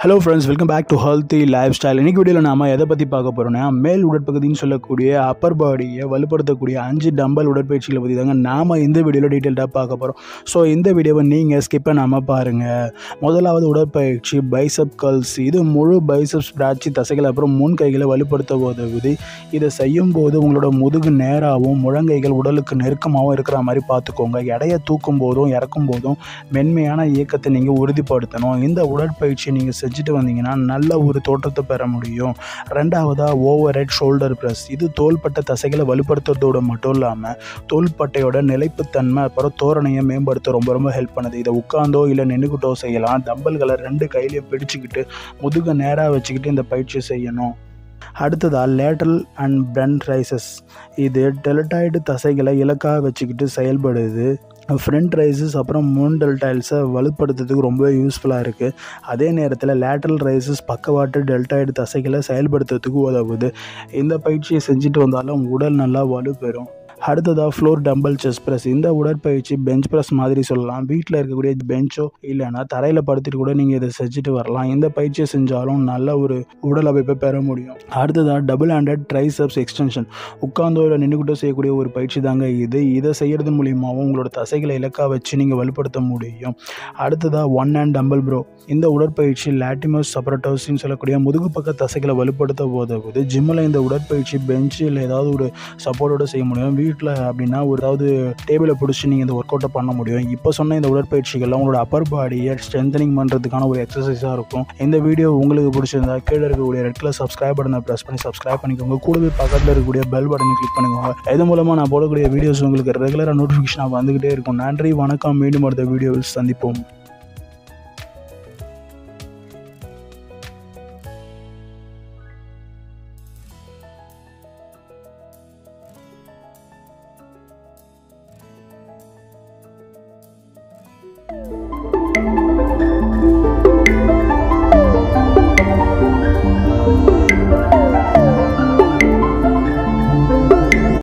Hello friends, welcome back to healthy life style. இன்றைக்கி வீடியோவில் நாம் எதை பற்றி பார்க்க போகிறோன்னா, மேல் உடற்பகுதின்னு சொல்லக்கூடிய அப்பர் பாடியை வலுப்படுத்தக்கூடிய 5 டம்பல் உடற்பயிற்சிகளை பற்றி தாங்க நாம் இந்த வீடியோவில் டீட்டெயில்டாக பார்க்க போகிறோம். ஸோ இந்த வீடியோவை நீங்கள் ஸ்கிப் பண்ணாமல் பாருங்கள். முதலாவது உடற்பயிற்சி பைசப் கர்ல்ஸ். இது முழு பைசப்ஸ் பிராட்சி தசைகள் அப்புறம் முன் கைகளை வலுப்படுத்த உதவுது. இதை செய்யும் போது உங்களோட முதுகு நேராகவும் முழங்கைகள் உடலுக்கு நெருக்கமாகவும் இருக்கிற மாதிரி பார்த்துக்கோங்க. எடையை தூக்கும் போதும் இறக்கும் போதும் மென்மையான இயக்கத்தை நீங்கள் உறுதிப்படுத்தணும். இந்த உடற்பயிற்சி நீங்கள் செஞ்சுட்டு வந்தீங்கன்னா நல்ல ஒரு தோற்றத்தை பெற முடியும். ரெண்டாவதாக ஓவர் ஹெட் ஷோல்டர் ப்ரெஸ். இது தோள்பட்டை தசைகளை வலுப்படுத்துறதோடு மட்டும் இல்லாமல் தோள்பட்டையோட நிலைப்புத்தன்மை அப்புறம் தோரணையை மேம்படுத்த ரொம்ப ரொம்ப ஹெல்ப் பண்ணுது. இதை உட்காந்தோ இல்லை நின்றுக்கிட்டோ செய்யலாம். டம்பல்களை 2 கையிலையும் பிடிச்சிக்கிட்டு முதுகை நேராக வச்சுக்கிட்டு இந்த பயிற்சி செய்யணும். அடுத்ததாக லேட்டரல் அண்ட் பிரண்ட் ரைசஸ். இது டெலட்டாய்டு தசைகளை இலக்காக வச்சுக்கிட்டு செயல்படுது. ஃப்ரண்ட் ரைசஸ் அப்புறம் முன் டெல்டாய்ட்ஸை வலுப்படுத்துறதுக்கு ரொம்ப யூஸ்ஃபுல்லாக இருக்குது. அதே நேரத்தில் லேட்டரல் ரைசஸ் பக்கவாட்டு டெல்டாய்டு தசைகளை செயல்படுத்துறதுக்கு உதவுது. இந்த பயிற்சியை செஞ்சுட்டு வந்தாலும் உடல் நல்லா வலுப்பெறும். அடுத்ததாக ஃப்ளோர் டம்பல் செஸ்ட் ப்ரெஸ். இந்த உடற்பயிற்சி பெஞ்ச் ப்ரெஸ் மாதிரி சொல்லலாம். வீட்டில் இருக்கக்கூடிய பெஞ்சோ இல்லைன்னா தரையில் படுத்துட்டு கூட நீங்கள் இதை செஞ்சுட்டு வரலாம். இந்த பயிற்சியை செஞ்சாலும் நல்ல ஒரு உடல் அமைப்பை பெற முடியும். அடுத்ததாக டபுள் ஹேண்டட் ட்ரைசெப்ஸ் எக்ஸ்டென்ஷன். உட்கார்ந்தோ இல்லை நின்றுக்கிட்டோ செய்யக்கூடிய ஒரு பயிற்சி தாங்க இது. இதை செய்கிறது மூலியமாகவும் உங்களோட தசைகளை இலக்காக வச்சு நீங்கள் வலுப்படுத்த முடியும். அடுத்ததாக ஒன் ஹேண்ட் டம்பல் ப்ரோ. இந்த உடற்பயிற்சி லாட்டிமஸ் சப்ரட்டோஸ்ன்னு சொல்லக்கூடிய முதுகு பக்க தசைகளை வலுப்படுத்த உதவுது. ஜிம்மில் இந்த உடற்பயிற்சி பெஞ்சு இல்லை ஏதாவது ஒரு சப்போர்ட்டோடு செய்ய முடியும். வீட்டில் அப்படின்னா ஏதாவது டேபிளை பிடிச்சி நீங்கள் இந்த ஒர்க் அவுட்டை பண்ண முடியும். இப்போ சொன்ன இந்த உடற்பயிற்சிகள்லாம் உங்களோட அப்பர் பாடியை ஸ்ட்ரென்தனிங் பண்ணுறதுக்கான ஒரு எக்ஸசைஸாக இருக்கும். இந்த வீடியோ உங்களுக்கு பிடிச்சிருந்தா கீழே இருக்கக்கூடிய ரெட் கலர் சப்ஸ்கிரைப் பட்டனை ப்ரெஸ் பண்ணி சப்ஸ்கிரைப் பண்ணிக்கோங்க. கூடவே பக்கத்தில் இருக்கக்கூடிய பெல் பட்டனை கிளிக் பண்ணிக்கோங்க. இது மூலமாக நான் போடக்கூடிய வீடியோஸ் உங்களுக்கு ரெகுலராக நோட்டிஃபிகேஷனாக வந்துக்கிட்டே இருக்கும். நன்றி, வணக்கம். மீண்டும் அடுத்த வீடியோவில் சந்திப்போம்.